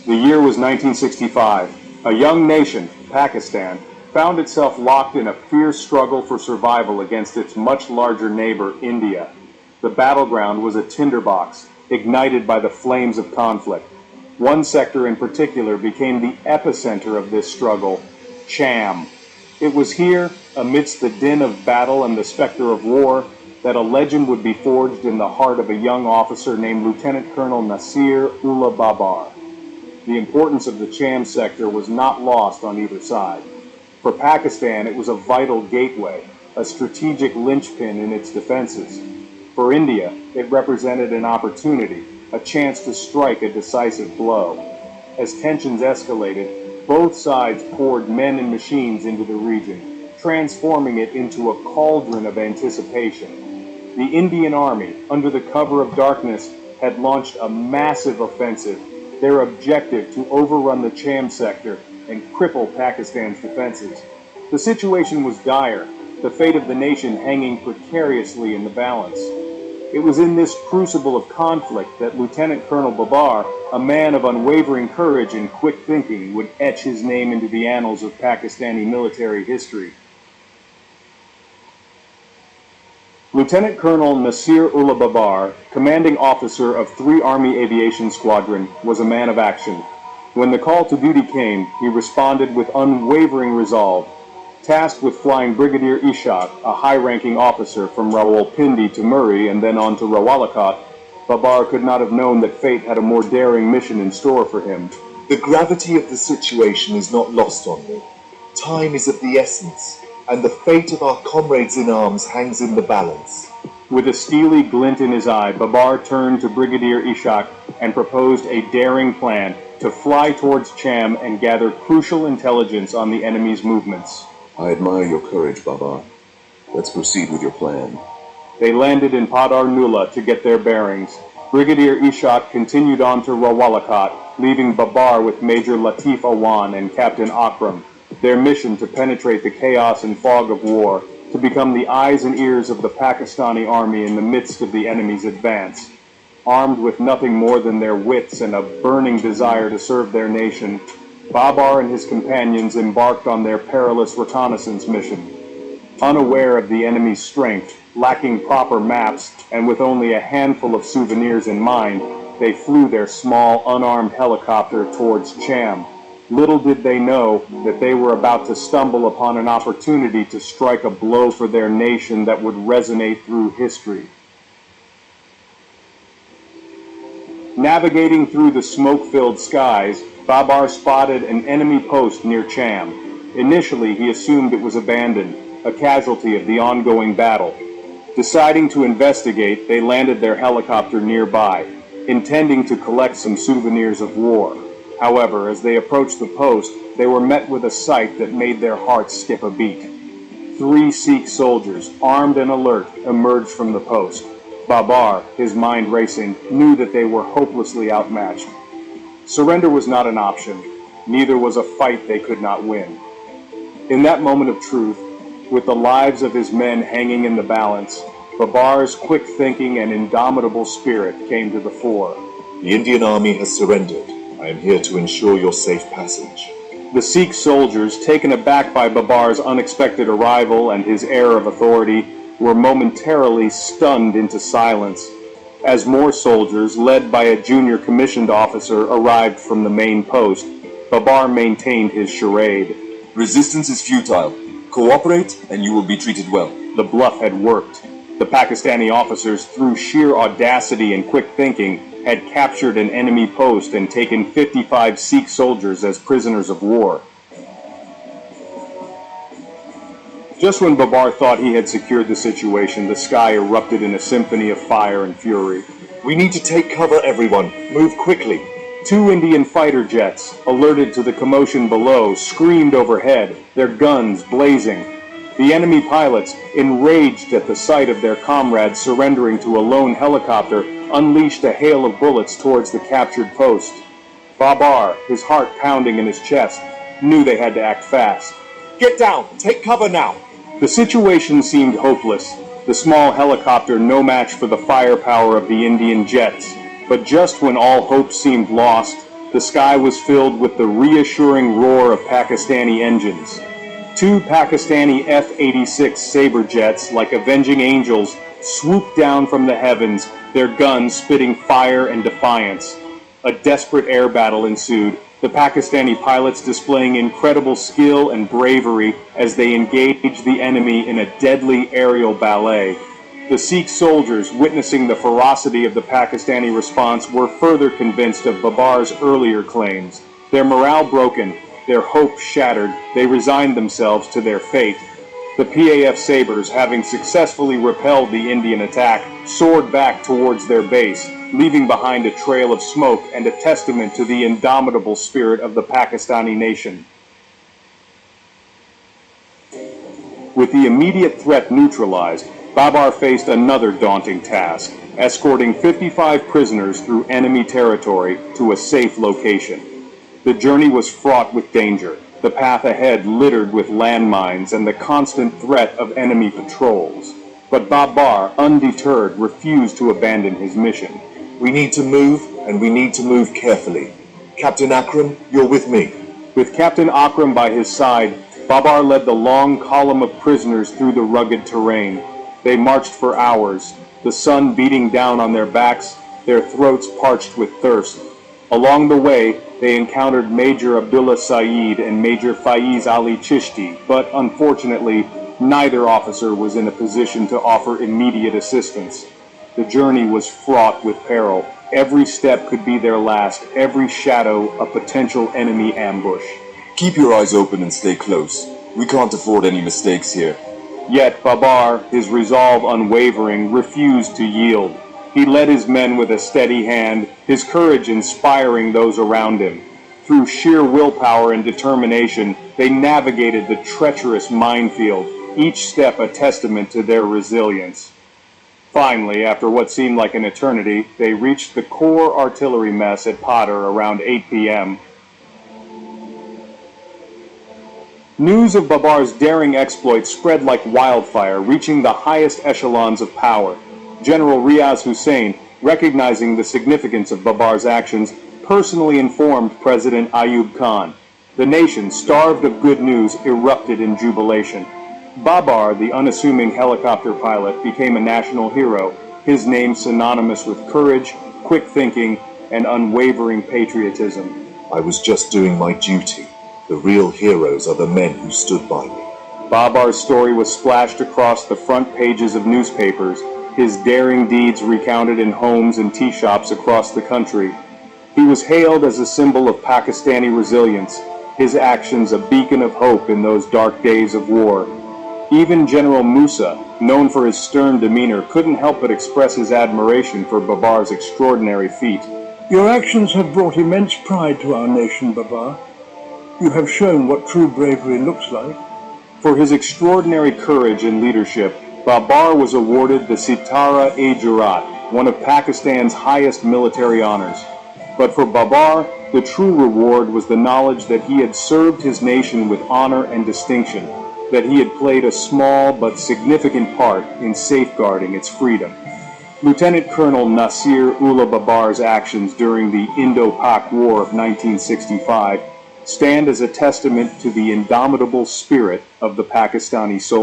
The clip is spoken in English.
The year was 1965. A young nation, Pakistan, found itself locked in a fierce struggle for survival against its much larger neighbor, India. The battleground was a tinderbox, ignited by the flames of conflict. One sector in particular became the epicenter of this struggle, Cham. It was here, amidst the din of battle and the specter of war, that a legend would be forged in the heart of a young officer named Lieutenant Colonel Nasir Ullah Babar. The importance of the Cham sector was not lost on either side. For Pakistan, it was a vital gateway, a strategic linchpin in its defenses. For India, it represented an opportunity, a chance to strike a decisive blow. As tensions escalated, both sides poured men and machines into the region, transforming it into a cauldron of anticipation. The Indian Army, under the cover of darkness, had launched a massive offensive, their objective to overrun the Cham sector and cripple Pakistan's defenses. The situation was dire, the fate of the nation hanging precariously in the balance. It was in this crucible of conflict that Lieutenant Colonel Babar, a man of unwavering courage and quick thinking, would etch his name into the annals of Pakistani military history. Lieutenant Colonel Nasir Ullah Babar, commanding officer of 3 Army Aviation Squadron, was a man of action. When the call to duty came, he responded with unwavering resolve. Tasked with flying Brigadier Ishaq, a high-ranking officer from Rawalpindi to Murree and then on to Rawalakot, Babar could not have known that fate had a more daring mission in store for him. The gravity of the situation is not lost on me. Time is of the essence, and the fate of our comrades in arms hangs in the balance. With a steely glint in his eye, Babar turned to Brigadier Ishaq and proposed a daring plan to fly towards Cham and gather crucial intelligence on the enemy's movements. I admire your courage, Babar. Let's proceed with your plan. They landed in Padar Nula to get their bearings. Brigadier Ishaq continued on to Rawalakot, leaving Babar with Major Latif Awan and Captain Akram. Their mission to penetrate the chaos and fog of war, to become the eyes and ears of the Pakistani army in the midst of the enemy's advance. Armed with nothing more than their wits and a burning desire to serve their nation, Babar and his companions embarked on their perilous reconnaissance mission. Unaware of the enemy's strength, lacking proper maps, and with only a handful of souvenirs in mind, they flew their small, unarmed helicopter towards Cham. Little did they know that they were about to stumble upon an opportunity to strike a blow for their nation that would resonate through history. Navigating through the smoke-filled skies, Babar spotted an enemy post near Cham. Initially, he assumed it was abandoned, a casualty of the ongoing battle. Deciding to investigate, they landed their helicopter nearby, intending to collect some souvenirs of war. However, as they approached the post, they were met with a sight that made their hearts skip a beat. 3 Sikh soldiers, armed and alert, emerged from the post. Babar, his mind racing, knew that they were hopelessly outmatched. Surrender was not an option. Neither was a fight they could not win. In that moment of truth, with the lives of his men hanging in the balance, Babar's quick thinking and indomitable spirit came to the fore. The Indian army has surrendered. I am here to ensure your safe passage. The Sikh soldiers, taken aback by Babar's unexpected arrival and his air of authority, were momentarily stunned into silence. As more soldiers, led by a junior commissioned officer, arrived from the main post, Babar maintained his charade. Resistance is futile. Cooperate, and you will be treated well. The bluff had worked. The Pakistani officers, through sheer audacity and quick thinking, had captured an enemy post and taken 55 Sikh soldiers as prisoners of war. Just when Babar thought he had secured the situation, the sky erupted in a symphony of fire and fury. We need to take cover, everyone. Move quickly. 2 Indian fighter jets, alerted to the commotion below, screamed overhead, their guns blazing. The enemy pilots, enraged at the sight of their comrades surrendering to a lone helicopter, unleashed a hail of bullets towards the captured post. Babar, his heart pounding in his chest, knew they had to act fast. Get down! Take cover now! The situation seemed hopeless. The small helicopter no match for the firepower of the Indian jets. But just when all hope seemed lost, The sky was filled with the reassuring roar of Pakistani engines. Two Pakistani F-86 Sabre jets, like avenging angels, swooped down from the heavens, their guns spitting fire and defiance. A desperate air battle ensued, the Pakistani pilots displaying incredible skill and bravery as they engaged the enemy in a deadly aerial ballet. The Sikh soldiers, witnessing the ferocity of the Pakistani response, were further convinced of Babar's earlier claims. Their morale broken, their hope shattered, they resigned themselves to their fate. The PAF Sabres, having successfully repelled the Indian attack, soared back towards their base, leaving behind a trail of smoke and a testament to the indomitable spirit of the Pakistani nation. With the immediate threat neutralized, Babar faced another daunting task, escorting 55 prisoners through enemy territory to a safe location. The journey was fraught with danger, the path ahead littered with landmines and the constant threat of enemy patrols. But Babar, undeterred, refused to abandon his mission. We need to move, and we need to move carefully. Captain Akram, you're with me. With Captain Akram by his side, Babar led the long column of prisoners through the rugged terrain. They marched for hours, the sun beating down on their backs, their throats parched with thirst. Along the way, they encountered Major Abdullah Saeed and Major Faiz Ali Chishti, but unfortunately, neither officer was in a position to offer immediate assistance. The journey was fraught with peril. Every step could be their last, every shadow a potential enemy ambush. Keep your eyes open and stay close. We can't afford any mistakes here. Yet Babar, his resolve unwavering, refused to yield. He led his men with a steady hand, his courage inspiring those around him. Through sheer willpower and determination, they navigated the treacherous minefield, each step a testament to their resilience. Finally, after what seemed like an eternity, they reached the Corps artillery mess at Potter around 8 p.m. News of Babar's daring exploits spread like wildfire, reaching the highest echelons of power. General Riaz Hussein, recognizing the significance of Babar's actions, personally informed President Ayub Khan. The nation, starved of good news, erupted in jubilation. Babar, the unassuming helicopter pilot, became a national hero, his name synonymous with courage, quick thinking, and unwavering patriotism. I was just doing my duty. The real heroes are the men who stood by me. Babar's story was splashed across the front pages of newspapers, his daring deeds recounted in homes and tea shops across the country. He was hailed as a symbol of Pakistani resilience, his actions a beacon of hope in those dark days of war. Even General Musa, known for his stern demeanor, couldn't help but express his admiration for Babar's extraordinary feat. Your actions have brought immense pride to our nation, Babar. You have shown what true bravery looks like. For his extraordinary courage and leadership, Babar was awarded the Sitara-e-Jurat, one of Pakistan's highest military honors. But for Babar, the true reward was the knowledge that he had served his nation with honor and distinction, that he had played a small but significant part in safeguarding its freedom. Lieutenant Colonel Nasir Ullah Babar's actions during the Indo-Pak War of 1965 stand as a testament to the indomitable spirit of the Pakistani soldiers.